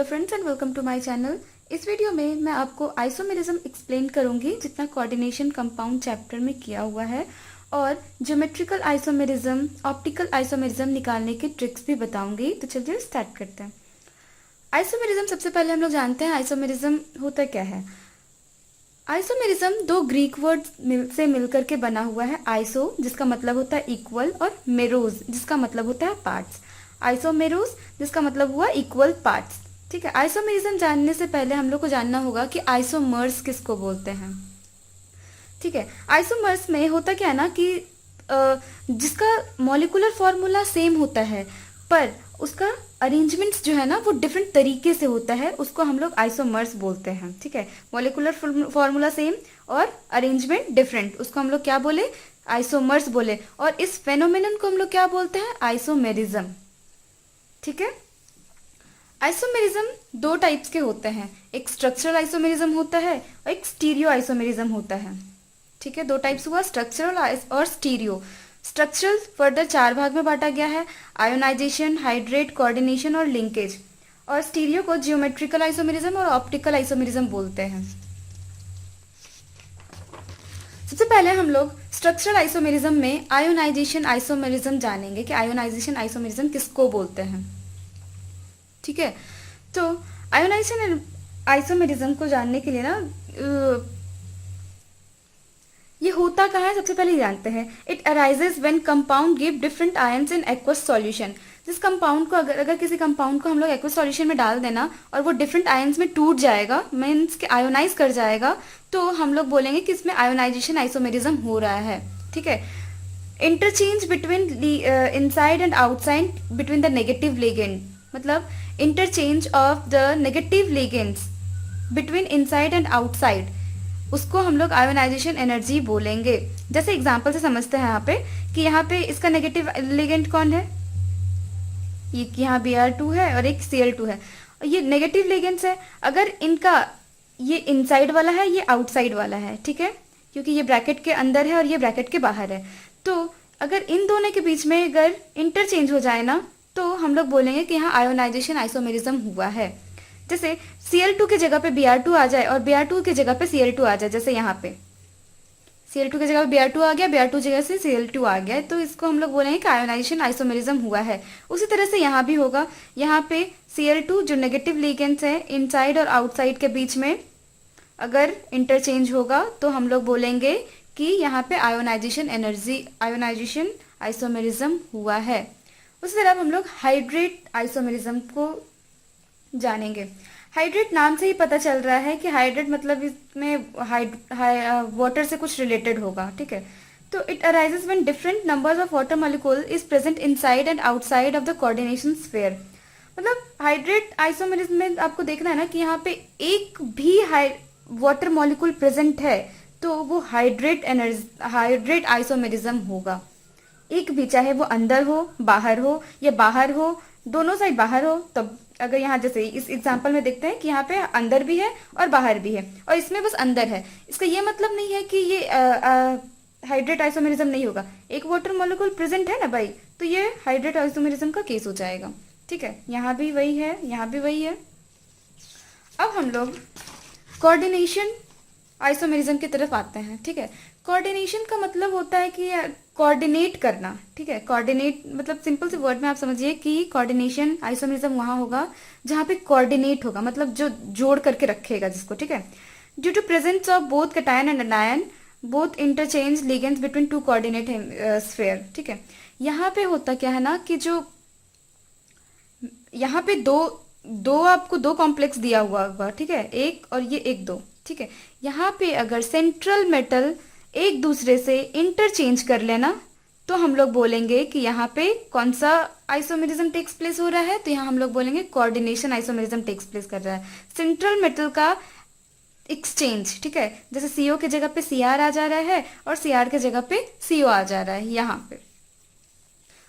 Friends and welcome to my channel. इस video में मैं आपको आइसोमेरिज्म एक्सप्लेन करूंगी जितना कोऑर्डिनेशन कंपाउंड चैप्टर में किया हुआ है, और ज्योमेट्रिकल आइसोमेरिज्म, ऑप्टिकल आइसोमेरिज्म निकालने के ट्रिक्स भी बताऊंगी। तो चलिए स्टार्ट करते हैं। आइसोमेरिज्म, सबसे पहले हम लोग जानते हैं आइसोमेरिज्म होता क्या है। आइसोमेरिज्म दो ग्रीक वर्ड से मिलकर के बना हुआ है। आइसो जिसका मतलब होता है इक्वल, और मेरोज जिसका मतलब होता है पार्ट्स। आइसोमेरोज जिसका मतलब हुआ इक्वल पार्ट्स। ठीक है, आइसोमेरिज्म जानने से पहले हम लोग को जानना होगा कि आइसोमर्स किसको बोलते हैं। ठीक है, आइसोमर्स में होता क्या है ना कि जिसका मॉलिक्यूलर फॉर्मूला सेम होता है पर उसका अरेंजमेंट्स जो है ना वो डिफरेंट तरीके से होता है, उसको हम लोग आइसोमर्स बोलते हैं। ठीक है, मॉलिक्यूलर फॉर्मूला सेम और अरेंजमेंट डिफरेंट, उसको हम लोग क्या बोले, आइसोमर्स बोले। और इस फेनोमेनन को हम लोग क्या बोलते हैं, आइसोमेरिज्म। ठीक है, आइसोमेरिज्म दो टाइप्स के होते हैं, एक स्ट्रक्चरल आइसोमेरिज्म होता है और एक स्टीरियो आइसोमेरिज्म होता है। ठीक है, दो टाइप्स हुआ, स्ट्रक्चरल और स्टीरियो। स्ट्रक्चरल फर्दर चार भाग में बांटा गया है, आयोनाइजेशन, हाइड्रेट, कोऑर्डिनेशन और लिंकेज। और स्टीरियो को जियोमेट्रिकल आइसोमेरिज्म और ऑप्टिकल आइसोमेरिज्म बोलते हैं। सबसे पहले हम लोग स्ट्रक्चरल आइसोमेरिज्म में आयोनाइजेशन आइसोमेरिज्म जानेंगे कि आयोनाइजेशन आइसोमेरिज्म किसको बोलते हैं। ठीक है, तो आयोनाइजेशन आइसोमेरिज्म को जानने के लिए ना ये होता कहाँ है, सबसे पहले जानते हैं। It arises when compound give different ions in aqueous solution. जिस कंपाउंड को अगर किसी कंपाउंड को हम लोग एक्वस सॉल्यूशन में डाल देना और वो डिफरेंट आयंस में टूट जाएगा, मीन्स कि आयोनाइज कर जाएगा, तो हम लोग बोलेंगे कि इसमें आयोनाइजेशन आइसोमेरिज्म हो रहा है। ठीक है, interchange between inside and outside between the negative ligand, मतलब interchange of the negative ligands between inside and outside, उसको हम लोग आयोनाइजेशन एनर्जी बोलेंगे। जैसे एग्जांपल से समझते हैं यहाँ पे कि यहाँ पे इसका नेगेटिव लिगेंड कौन है, ये यहाँ Br2 है और एक Cl2 है, ये नेगेटिव लिगेंड्स है। अगर इनका ये इनसाइड वाला है, ये आउटसाइड वाला है, ठीक है, क्योंकि ये ब्रैकेट के अंदर है और ये ब्रैकेट के बाहर है, तो अगर इन दोनों के बीच में अगर इंटरचेंज हो जाए ना तो हम लोग बोलेंगे कि यहाँ आयोनाइजेशन आइसोमेरिज्म हुआ है। जैसे Cl2 की जगह पे Br2 आ जाए और Br2 की जगह पे Cl2 आ जाए, जैसे यहाँ पे Cl2 की जगह पे Br2 आ गया, Br2 जगह से Cl2 आ गया, तो इसको हम लोग बोलेंगे कि आयोनाइजेशन आइसोमेरिज्म हुआ है। उसी तरह से यहाँ भी होगा, यहाँ पे Cl2 जो नेगेटिव लिगेंड्स है इनसाइड और आउटसाइड के बीच में अगर इंटरचेंज होगा तो हम लोग बोलेंगे कि यहाँ पे आयोनाइजेशन आइसोमेरिज्म हुआ है। उसी तरह हम लोग हाइड्रेट आइसोमेरिज्म को जानेंगे। हाइड्रेट नाम से ही पता चल रहा है कि हाइड्रेट मतलब इसमें वाटर से कुछ रिलेटेड होगा। ठीक है, तो it arises when different numbers of water molecule is present inside and outside of the coordination sphere. मतलब हाइड्रेट आइसोमेरिज्म में आपको देखना है ना कि यहाँ पे एक भी वाटर मॉलिक्यूल प्रेजेंट है तो वो हाइड्रेट आइसोमेरिज्म होगा। एक भी, चाहे वो अंदर हो, बाहर हो, या बाहर हो, दोनों साइड बाहर हो, तब अगर यहाँ जैसे इस एग्जांपल में देखते हैं कि यहाँ पे अंदर भी है और बाहर भी है और इसमें बस अंदर है, इसका ये मतलब नहीं है कि ये हाइड्रेट आइसोमेरिज्म नहीं होगा। एक वाटर मॉलिक्यूल प्रेजेंट है ना भाई, तो ये हाइड्रेट आइसोमेरिज्म का केस हो जाएगा। ठीक है, यहाँ भी वही है, यहाँ भी वही है। अब हम लोग कोऑर्डिनेशन आइसोमेरिज्म की तरफ आते हैं। ठीक है, कोऑर्डिनेशन का मतलब होता है कि कोऑर्डिनेट करना। ठीक है, कोऑर्डिनेट मतलब सिंपल से वर्ड में आप समझिए कि कोऑर्डिनेशन आइसोमेरिज्म वहां होगा जहां पे कोऑर्डिनेट होगा, मतलब जो जोड़ करके रखेगा जिसको। ठीक है, due to presence of both cation and anion both interchange ligands between two coordinate sphere. ठीक है, यहाँ पे होता क्या है ना कि जो यहाँ पे दो आपको दो कॉम्प्लेक्स दिया हुआ होगा, ठीक है, एक और ये एक दो। ठीक है, यहाँ पे अगर सेंट्रल मेटल एक दूसरे से इंटरचेंज कर लेना तो हम लोग बोलेंगे कि यहाँ पे कौन सा आइसोमेरिज्म टेक्स प्लेस हो रहा है, तो यहाँ हम लोग बोलेंगे कोऑर्डिनेशन आइसोमेरिज्म टेक्स प्लेस कर रहा है। सेंट्रल मेटल का एक्सचेंज, ठीक है, जैसे CO के जगह पे Cr आ जा रहा है और Cr के जगह पे CO आ जा रहा है यहाँ पे।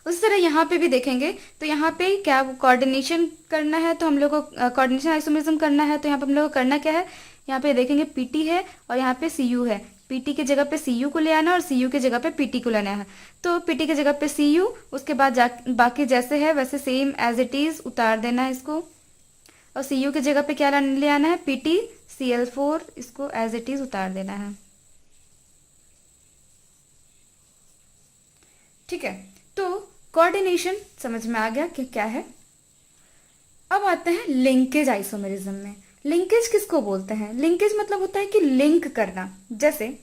उसी तरह यहाँ पे भी देखेंगे तो यहाँ पे क्या कोऑर्डिनेशन करना है, तो हम लोग को कोऑर्डिनेशन आइसोमेरिज्म करना है, तो यहाँ पे हम लोग को करना क्या है, यहाँ पे देखेंगे PT है और यहाँ पे Cu है, PT के जगह पे Cu को ले आना और Cu के जगह पे PT को लेना है। तो PT के जगह पे Cu, उसके बाद बाकी जैसे है वैसे सेम एज इट इज उतार देना है इसको। और Cu की जगह पे क्या ले आना है, PtCl4, इसको एज इट इज उतार देना है। ठीक है, तो कोऑर्डिनेशन समझ में आ गया कि क्या है। अब आते हैं लिंकेज आइसोमेरिज्म में। लिंकेज किसको बोलते हैं? लिंकेज मतलब होता है कि लिंक करना। जैसे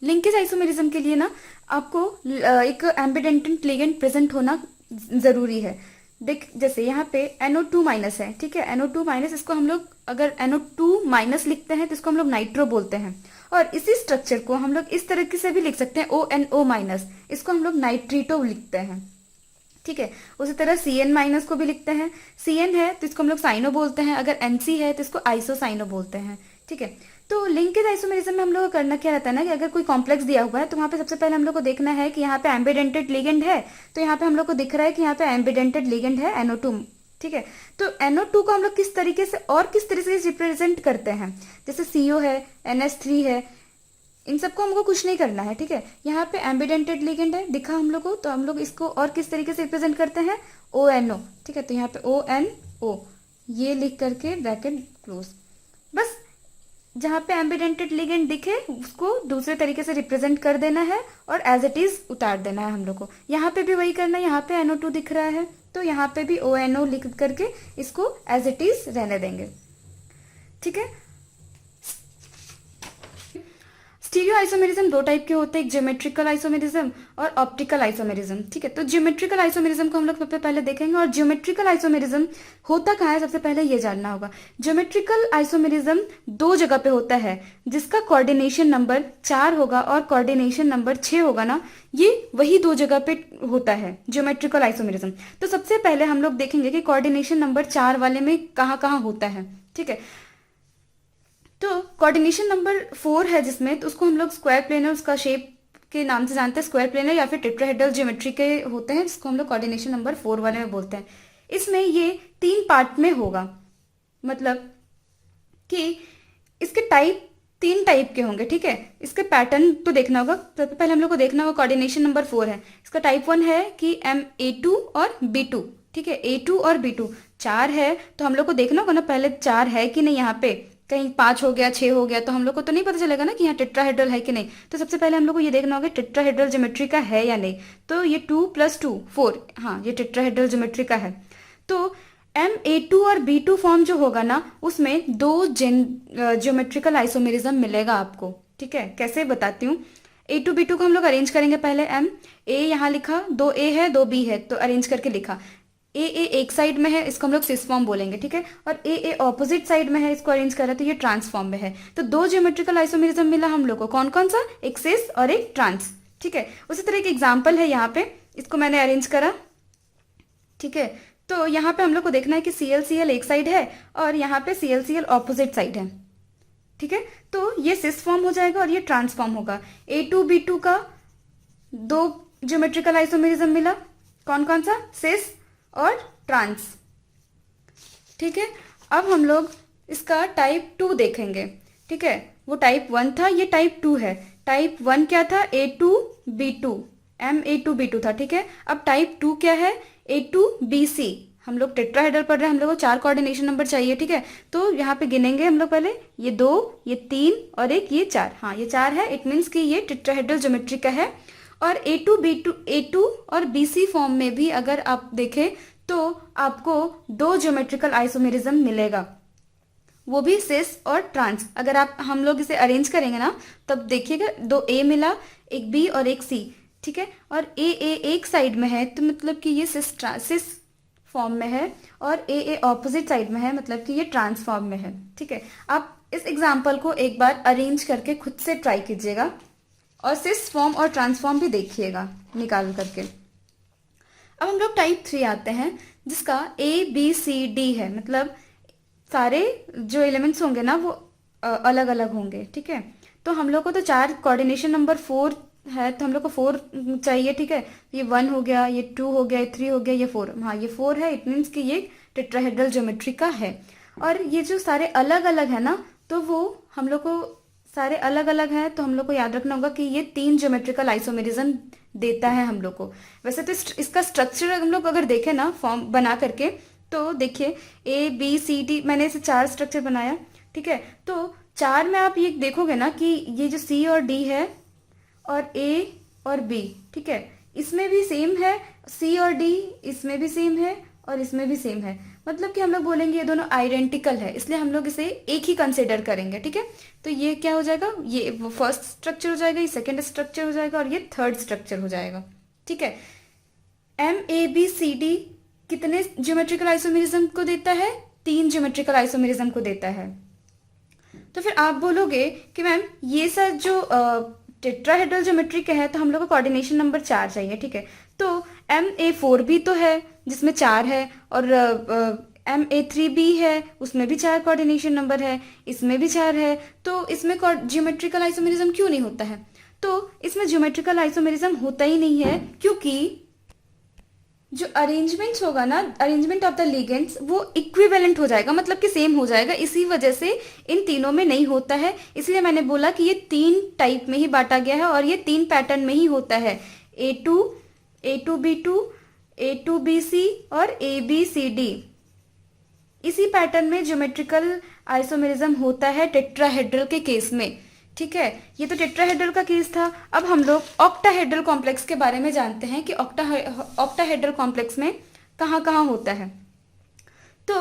लिंकेज आइसोमेरिज्म के लिए ना आपको एक एम्बिडेंटेंट लिगेंड प्रेजेंट होना जरूरी है। देख, जैसे यहाँ पे NO2 माइनस है, ठीक है, NO2 माइनस, इसको हम लोग अगर NO2 माइनस लिखते हैं तो इसको हम लोग नाइट्रो बोलते हैं। और इसी स्ट्रक्चर को हम लोग इस तरीके से भी लिख सकते हैं, ONO माइनस, इसको हम लोग नाइट्रीटो लिखते हैं। ठीक है, उसी तरह CN माइनस को भी लिखते हैं। CN है तो इसको हम लोग साइनो बोलते हैं, अगर NC है तो इसको आइसोसाइनो बोलते हैं। ठीक है, तो लिंकेज आइसोमेरिज्म में हम लोग को करना क्या रहता है ना कि अगर कोई कॉम्प्लेक्स दिया हुआ है तो वहाँ पे सबसे पहले हम लोग को देखना है कि यहाँ पे एम्बिडेंटेड लिगेंड है, तो यहाँ पे हम लोग को दिख रहा है कि यहाँ पे एम्बिडेंटेड लिगेंड है NO2। ठीक है, तो NO2 को हम लोग किस तरीके से और किस तरीके से रिप्रेजेंट करते हैं, जैसे CO है, NH3 है, इन सबको हमको कुछ नहीं करना है। ठीक है, यहाँ पे एम्बिडेंटेड लिगेंड है दिखा हम लोग को, तो हम लोग इसको और किस तरीके से रिप्रेजेंट करते हैं, ONO। ठीक है, तो यहाँ पे ONO ये लिख करके ब्रैकेट क्लोज। बस जहाँ पे एम्बिडेंटेड लिगेंड दिखे उसको दूसरे तरीके से रिप्रेजेंट कर देना है और एज इट इज उतार देना है हम लोग को। यहाँ पे भी वही करना है, यहाँ पे NO2 दिख रहा है तो यहाँ पे भी ONO लिख करके इसको एज इट इज रहने देंगे। ठीक है, स्टीरियो आइसोमेरिज्म दो टाइप के होते हैं, एक ज्योमेट्रिकल आइसोमेरिज्म और ऑप्टिकल आइसोमेरिज्म। ठीक है, तो ज्योमेट्रिकल आइसोमेरिज्म को हम लोग सबसे पहले देखेंगे। और ज्योमेट्रिकल आइसोमेरिज्म होता कहाँ है, सबसे पहले ये जानना होगा। ज्योमेट्रिकल आइसोमेरिज्म दो जगह पे होता है, जिसका कोऑर्डिनेशन नंबर 4 होगा और कोऑर्डिनेशन नंबर 6 होगा ना, ये वही दो जगह पे होता है ज्योमेट्रिकल आइसोमेरिज्म। तो सबसे पहले हम लोग देखेंगे कि कोऑर्डिनेशन नंबर 4 वाले में कहाँ कहाँ होता है। ठीक है, तो कोऑर्डिनेशन नंबर 4 है जिसमें, तो उसको हम लोग स्क्वायर प्लेनर, उसका शेप के नाम से जानते हैं, स्क्वायर प्लेनर या फिर टेट्राहेड्रल ज्योमेट्री के होते हैं, जिसको हम लोग कोऑर्डिनेशन नंबर 4 वाले में बोलते हैं। इसमें ये 3 पार्ट में होगा, मतलब कि इसके टाइप 3 टाइप के होंगे। ठीक है, इसके पैटर्न तो देखना होगा। सबसे पहले हम लोग को देखना होगा कोऑर्डिनेशन नंबर 4 है, इसका टाइप 1 है कि A2 और B2। ठीक है, A2 और B2 4 है, तो हम लोग को देखना होगा ना पहले 4 है कि नहीं, यहाँ पे कहीं 5 हो गया, 6 हो गया, तो हम लोग को तो नहीं पता चलेगा ना कि यहाँ टेट्राहेड्रल है कि नहीं। तो सबसे पहले हम लोग को ये देखना होगा टेट्राहेड्रल ज्योमेट्री का है या नहीं। तो ये 2 + 2 4, हाँ ये टेट्राहेड्रल ज्योमेट्री का है। तो MA2 और B2 फॉर्म जो होगा ना, उसमें 2 ज्योमेट्रिकल आइसोमेरिज्म मिलेगा आपको। ठीक है, कैसे बताती हूँ। A2 B2 को हम लोग अरेंज करेंगे। पहले A यहाँ लिखा, 2A है 2B है, तो अरेंज करके लिखा। ए एक साइड में है, इसको हम लोग सिस फॉर्म बोलेंगे। ठीक है, और ए ऑपोजिट साइड में है, इसको अरेंज कर रहे तो ये ट्रांस फॉर्म में है। तो 2 ज्योमेट्रिकल आइसोमेरिज्म मिला हम लोग को, कौन कौन सा, एक सिस और एक ट्रांस। ठीक है, उसी तरह एक एग्जाम्पल है यहाँ पे, इसको मैंने अरेंज करा। ठीक है, तो यहाँ पे हम लोग को देखना है कि CL एक साइड है और यहाँ पे CL ऑपोजिट साइड है। ठीक है, तो ये सिस फॉर्म हो जाएगा और ये ट्रांस फॉर्म होगा। A2 B2 का 2 ज्योमेट्रिकल आइसोमेरिज्म मिला, कौन कौन सा, सिस और ट्रांस। ठीक है, अब हम लोग इसका टाइप 2 देखेंगे। ठीक है, वो टाइप 1 था, ये टाइप 2 है। टाइप 1 क्या था, A2 B2, MA2 B2 था। ठीक है, अब टाइप 2 क्या है, A2 BC। हम लोग टेट्राहेड्रल पढ़ रहे हैं, हम लोग को 4 कोऑर्डिनेशन नंबर चाहिए। ठीक है, तो यहाँ पे गिनेंगे हम लोग पहले, ये 2, ये 3 और एक ये 4। हाँ ये 4 है, इट मीन्स कि ये टेट्राहेड्रल ज्योमेट्री का है। और A2 और BC फॉर्म में भी अगर आप देखें तो आपको 2 ज्योमेट्रिकल आइसोमेरिज्म मिलेगा, वो भी सिस और ट्रांस। अगर आप हम लोग इसे अरेंज करेंगे ना, तब देखिएगा 2 A मिला, एक B और एक C। ठीक है, और A एक साइड में है तो मतलब कि ये सिस फॉर्म में है, और A ऑपोजिट साइड में है, मतलब कि ये ट्रांस फॉर्म में है। ठीक है, आप इस एग्जाम्पल को एक बार अरेंज करके खुद से ट्राई कीजिएगा और सिस फॉर्म और ट्रांसफॉर्म भी देखिएगा निकाल करके। अब हम लोग टाइप 3 आते हैं, जिसका ABCD है, मतलब सारे जो एलिमेंट्स होंगे ना वो अलग अलग होंगे। ठीक है, तो हम लोग को तो 4 कोऑर्डिनेशन नंबर 4 है, तो हम लोग को 4 चाहिए। ठीक है, ये 1 हो गया, ये 2 हो गया, ये 3 हो गया, ये 4। हाँ ये 4 है, इट मीन्स कि ये टेट्राहेड्रल ज्योमेट्री का है। और ये जो सारे अलग अलग है ना, तो वो हम लोग को सारे अलग अलग हैं, तो हम लोग को याद रखना होगा कि ये 3 ज्योमेट्रिकल आइसोमेरिज्म देता है हम लोग को। वैसे तो इसका स्ट्रक्चर हम लोग अगर देखें ना फॉर्म बना करके, तो देखिए ABCD मैंने इसे 4 स्ट्रक्चर बनाया, ठीक है। तो 4 में आप ये देखोगे ना कि ये जो C और D है और A और B, ठीक है, इसमें भी सेम है, C और D इसमें भी सेम है और इसमें भी सेम है, मतलब कि हम लोग बोलेंगे ये दोनों आइडेंटिकल है, इसलिए हम लोग इसे एक ही कंसिडर करेंगे, ठीक है। तो ये क्या हो जाएगा, ये फर्स्ट स्ट्रक्चर हो जाएगा, ये सेकेंड स्ट्रक्चर हो जाएगा और ये थर्ड स्ट्रक्चर हो जाएगा, ठीक है। MABCD कितने ज्योमेट्रिकल आइसोमेरिज्म को देता है, 3 ज्योमेट्रिकल आइसोमेरिज्म को देता है। तो फिर आप बोलोगे कि मैम ये सब जो टेट्राहेड्रल ज्योमेट्री का है तो हम लोग को कोऑर्डिनेशन नंबर 4 चाहिए, ठीक है। तो MA4 भी तो है जिसमें 4 है, और MA3 भी है उसमें भी 4 कोऑर्डिनेशन नंबर है, इसमें भी 4 है, तो इसमें ज्योमेट्रिकल आइसोमेरिज्म क्यों नहीं होता है? तो इसमें ज्योमेट्रिकल आइसोमेरिज्म होता ही नहीं है क्योंकि जो अरेंजमेंट्स होगा ना, अरेंजमेंट ऑफ द लिगेंड्स, वो इक्विवेलेंट हो जाएगा, मतलब कि सेम हो जाएगा, इसी वजह से इन तीनों में नहीं होता है। इसलिए मैंने बोला कि ये 3 टाइप में ही बांटा गया है और ये 3 पैटर्न में ही होता है, A2, A2B2, A2BC और ABCD। इसी पैटर्न में ज्योमेट्रिकल आइसोमेरिज्म होता है टेट्राहेड्रल के केस में, ठीक है। ये तो टेट्राहेड्रल का केस था। अब हम लोग ऑक्टाहेड्रल कॉम्प्लेक्स के बारे में जानते हैं कि ऑक्टाहेड्रल कॉम्प्लेक्स में कहाँ कहाँ होता है। तो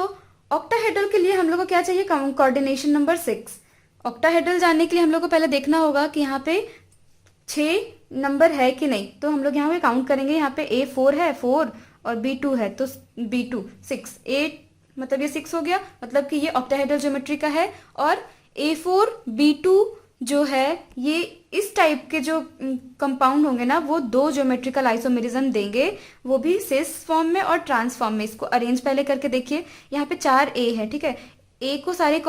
ऑक्टाहेड्रल के लिए हम लोग को क्या चाहिए, कोऑर्डिनेशन नंबर 6। ऑक्टाहेड्रल जानने के लिए हम लोग को पहले देखना होगा कि यहाँ पे 6 नंबर है कि नहीं, तो हम लोग यहाँ पे काउंट करेंगे। यहाँ पे A4 है 4 और B2 है तो B2 6, 8 मतलब ये 6 हो गया, मतलब कि ये ऑक्टाहेड्रल ज्योमेट्री का है। और A4 B2 जो है ये इस टाइप के जो कंपाउंड होंगे ना वो 2 ज्योमेट्रिकल आइसोमेरिज्म देंगे, वो भी सिस फॉर्म में और ट्रांस फॉर्म में। इसको अरेंज पहले करके देखिए, यहाँ पे 4 A है, ठीक है। A को सारे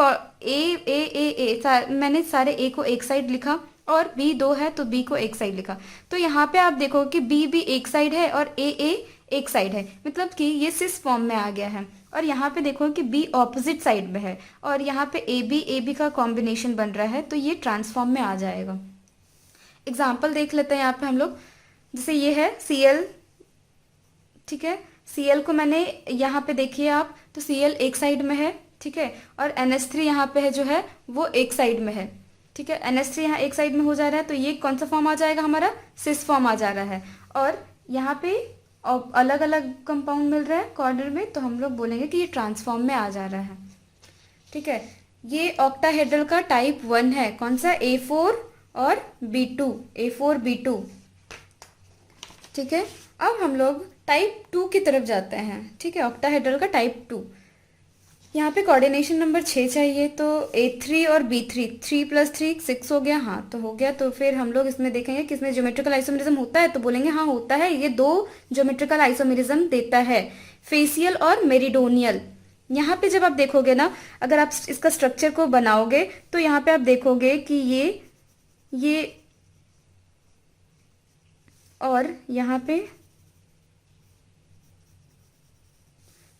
मैंने सारे A को एक साइड लिखा और B 2 है तो B को एक साइड लिखा। तो यहाँ पे आप देखो कि B भी एक साइड है और A एक साइड है, मतलब कि ये सिस फॉर्म में आ गया है। और यहाँ पे देखो कि B ऑपोजिट साइड में है और यहाँ पे AB का कॉम्बिनेशन बन रहा है, तो ये ट्रांसफॉर्म में आ जाएगा। एग्जाम्पल देख लेते हैं यहाँ पे हम लोग, जैसे ये है Cl, ठीक है। Cl को मैंने यहाँ पे देखिए आप, तो Cl एक साइड में है, ठीक है, और NH3 यहाँ पे है जो है वो एक साइड में है, ठीक है। NH3 यहाँ एक साइड में हो जा रहा है तो ये कौन सा फॉर्म आ जाएगा, हमारा सिस फॉर्म आ जा रहा है। और यहाँ पे अलग अलग कंपाउंड मिल रहा है कॉर्नर में, तो हम लोग बोलेंगे कि ये ट्रांसफॉर्म में आ जा रहा है, ठीक है। ये ऑक्टाहेड्रल का टाइप 1 है, कौन सा, A4 और B2, A4 B2, ठीक है। अब हम लोग टाइप 2 की तरफ जाते हैं, ठीक है, ऑक्टाहेड्रल का टाइप 2। यहाँ पे कोऑर्डिनेशन नंबर 6 चाहिए, तो A3 और B3, 3 + 3 6 हो गया, हाँ तो हो गया। तो फिर हम लोग इसमें देखेंगे कि इसमें ज्योमेट्रिकल आइसोमेरिज्म होता है, तो बोलेंगे हाँ होता है, ये 2 ज्योमेट्रिकल आइसोमेरिज्म देता है, फेसियल और मेरिडोनियल। यहाँ पे जब आप देखोगे ना, अगर आप इसका स्ट्रक्चर को बनाओगे तो यहाँ पे आप देखोगे कि ये और यहाँ पे,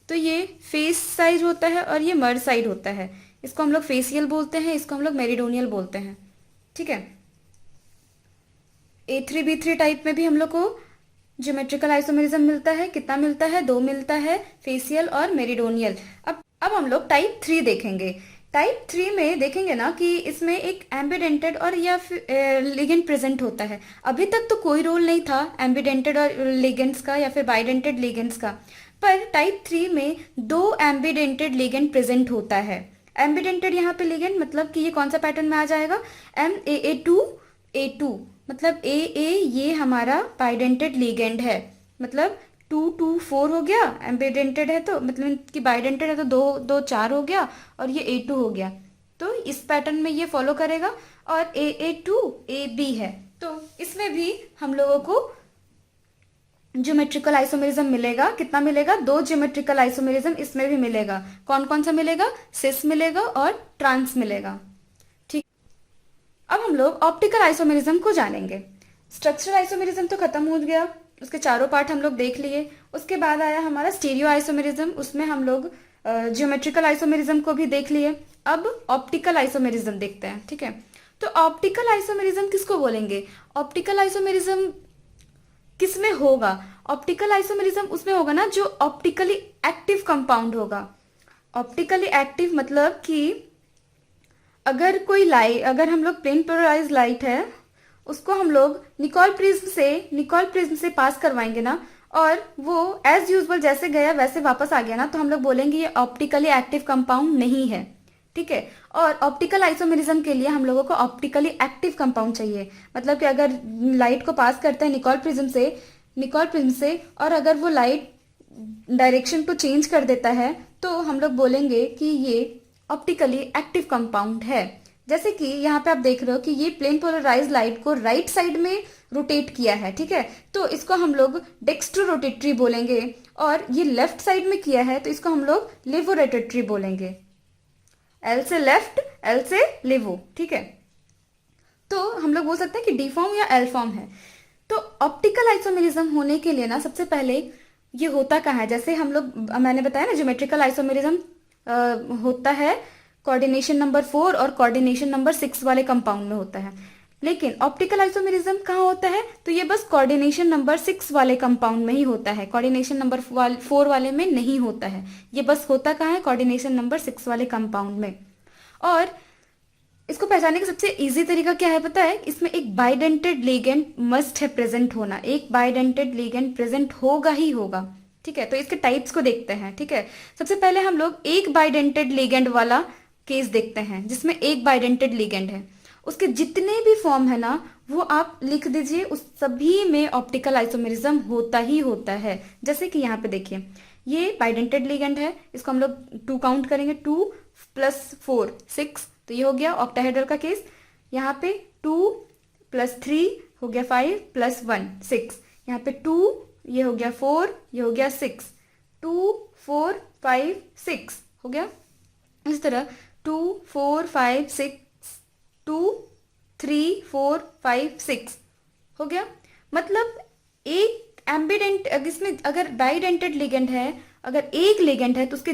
तो ये फेस साइड होता है और ये मर्ज साइड होता है, इसको हम लोग फेसियल बोलते हैं, इसको हम लोग मेरिडोनियल बोलते हैं, ठीक है। A3 B3 टाइप में भी हम लोग को ज्योमेट्रिकल आइसोमेरिज्म मिलता है, कितना मिलता है, 2 मिलता है, फेसियल और मेरिडोनियल। अब हम लोग टाइप 3 देखेंगे। टाइप 3 में देखेंगे ना कि इसमें एक एम्बिडेंटेड और या फिर लिगेंड प्रेजेंट होता है। अभी तक तो कोई रोल नहीं था एम्बिडेंटेड और लिगेंड्स का या फिर बाइडेंटेड लिगेंड्स का, पर टाइप 3 में 2 एम्बिडेंटेड लिगेंड प्रेजेंट होता है। एम्बिडेंटेड यहाँ पे लिगेंड मतलब कि ये कौन सा पैटर्न में आ जाएगा, MAA2A2, मतलब AA ये हमारा बाइडेंटेड लिगेंड है, मतलब 2 2 4 हो गया, एम्बिडेंटेड है तो मतलब कि बाइडेंटेड है तो 2 2 4 हो गया और ये A2 हो गया, तो इस पैटर्न में ये फॉलो करेगा। और AA2AB है, तो इसमें भी हम लोगों को ज्योमेट्रिकल आइसोमेरिज्म मिलेगा, कितना मिलेगा, 2 ज्योमेट्रिकल आइसोमेरिज्म इसमें भी मिलेगा। कौन कौन सा मिलेगा, सिस मिलेगा और ट्रांस मिलेगा, ठीक। अब हम लोग ऑप्टिकल आइसोमेरिज्म को जानेंगे। स्ट्रक्चरल आइसोमेरिज्म तो खत्म हो गया, उसके चारों पार्ट हम लोग देख लिए। उसके बाद आया हमारा स्टीरियो आइसोमेरिज्म, उसमें हम लोग ज्योमेट्रिकल आइसोमेरिज्म को भी देख लिए। अब ऑप्टिकल आइसोमेरिज्म देखते हैं, ठीक है। तो ऑप्टिकल आइसोमेरिज्म किसको बोलेंगे, ऑप्टिकल आइसोमेरिज्म किसमें होगा? ऑप्टिकल आइसोमेरिज्म उसमें होगा ना जो ऑप्टिकली एक्टिव कंपाउंड होगा। ऑप्टिकली एक्टिव मतलब कि अगर कोई लाइट, अगर हम लोग प्लेन पोलराइज लाइट है उसको हम लोग निकोल प्रिज्म से पास करवाएंगे ना, और वो एज यूजुअल जैसे गया वैसे वापस आ गया ना, तो हम लोग बोलेंगे ये ऑप्टिकली एक्टिव कंपाउंड नहीं है। ठीक है। और ऑप्टिकल आइसोमेरिज्म के लिए हम लोगों को ऑप्टिकली एक्टिव कंपाउंड चाहिए। मतलब कि अगर लाइट को पास करते हैं निकोल प्रिज्म से और अगर वो लाइट डायरेक्शन को चेंज कर देता है तो हम लोग बोलेंगे कि ये ऑप्टिकली एक्टिव कंपाउंड है। जैसे कि यहाँ पे आप देख रहे हो कि ये प्लेन पोलराइज लाइट को राइट साइड में रोटेट किया है। ठीक है, तो इसको हम लोग डेक्स्ट्रो रोटेटरी बोलेंगे, और ये लेफ्ट साइड में किया है तो इसको हम लोग लेवो रोटेटरी बोलेंगे। एल से लेफ्ट, एल से लेवो। ठीक है, तो हम लोग बोल सकते हैं कि डी फॉर्म या एल फॉर्म है। तो ऑप्टिकल आइसोमेरिज्म होने के लिए ना सबसे पहले ये होता कहाँ है? जैसे हम लोग, मैंने बताया ना, ज्योमेट्रिकल आइसोमेरिज्म होता है कोऑर्डिनेशन नंबर 4 और कोऑर्डिनेशन नंबर 6 वाले कंपाउंड में होता है। लेकिन ऑप्टिकल आइसोमेरिज्म कहाँ होता है? तो ये बस कोऑर्डिनेशन नंबर 6 वाले कंपाउंड में ही होता है, कोऑर्डिनेशन नंबर 4 वाले में नहीं होता है। ये बस होता कहाँ है? कोऑर्डिनेशन नंबर 6 वाले कंपाउंड में। और इसको पहचानने का सबसे इजी तरीका क्या है पता है? इसमें एक बाइडेंटेड लिगेंड मस्ट है प्रेजेंट होना। एक बाइडेंटेड लिगेंड प्रेजेंट होगा ही होगा। ठीक है, तो इसके टाइप्स को देखते हैं। ठीक है, सबसे पहले हम लोग एक बाइडेंटेड लिगेंड वाला केस देखते हैं जिसमें एक बाइडेंटेड लिगेंड है। उसके जितने भी फॉर्म है ना वो आप लिख दीजिए, उस सभी में ऑप्टिकल आइसोमेरिज्म होता ही होता है। जैसे कि यहाँ पे देखिए, ये बाइडेंटेड लिगेंड है, इसको हम लोग 2 काउंट करेंगे, 2 + 4 6, तो ये हो गया ऑक्टाहेड्रल का केस। यहाँ पे 2 + 3 हो गया 5 + 1 6, यहाँ पे 2, ये हो गया 4, ये हो गया 6, 2 4 5 6 हो गया। इस तरह 2 4 5 6 2 3 4 5 6 हो गया। मतलब एक एम्बिडेंट, इसमें अगर बाइडेंटेड लिगेंड है, अगर एक लिगेंड है तो उसके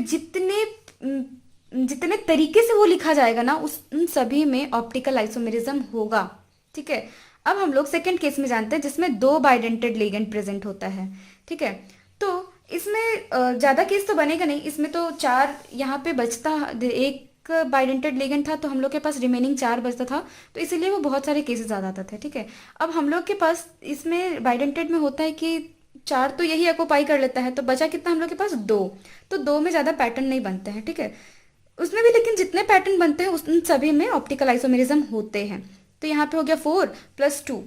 जितने तरीके से वो लिखा जाएगा ना उन सभी में ऑप्टिकल आइसोमेरिज्म होगा। ठीक है, अब हम लोग सेकंड केस में जानते हैं जिसमें 2 बाइडेंटेड लिगेंड प्रेजेंट होता है। ठीक है, तो इसमें ज्यादा केस तो बनेगा नहीं, इसमें तो 4 यहाँ पे बचता, एक बाइडेंटेड लिगेंड था तो हम लोग के पास रिमेनिंग 4 बचता था, तो इसीलिए वो बहुत सारे केसेस आ जाते थे। ठीक है, अब हम लोग के पास इसमें बाइडेंटेड में होता है कि 4 तो यही ऑक्युपाई कर लेता है, तो बचा कितना हम लोग के पास? 2। तो 2 में ज्यादा पैटर्न नहीं बनते हैं। ठीक है, उसमें भी लेकिन जितने पैटर्न बनते हैं उन सभी में ऑप्टिकल आइसोमेरिज्म होते हैं। तो यहाँ पे हो गया 4 + 2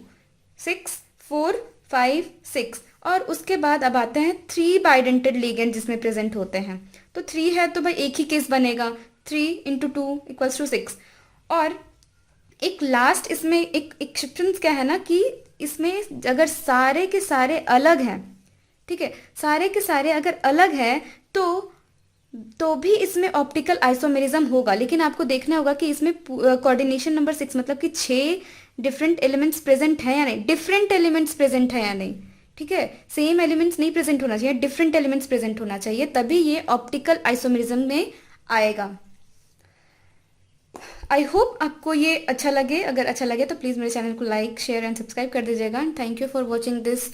6 4 5 6, और उसके बाद अब आते हैं 3 बाइडेंटेड लिगेंड जिसमें प्रेजेंट होते हैं। तो 3 है तो भाई एक ही केस बनेगा, 3 × 2 = 6। और एक लास्ट इसमें एक एक्सेप्शन क्या है ना कि इसमें अगर सारे के सारे अलग हैं, ठीक है, सारे के सारे अगर अलग हैं तो भी इसमें ऑप्टिकल आइसोमेरिज्म होगा। लेकिन आपको देखना होगा कि इसमें कोऑर्डिनेशन नंबर 6 मतलब कि 6 डिफरेंट एलिमेंट्स प्रेजेंट है या नहीं, डिफरेंट एलिमेंट्स प्रेजेंट है या नहीं। ठीक है, सेम एलिमेंट्स नहीं प्रेजेंट होना चाहिए, डिफरेंट एलिमेंट्स प्रेजेंट होना चाहिए, तभी ये ऑप्टिकल आइसोमेरिज्म में आएगा। आई होप आपको ये अच्छा लगे। अगर अच्छा लगे तो प्लीज़ मेरे चैनल को लाइक शेयर एंड सब्सक्राइब कर दीजिएगा। Thank you for watching this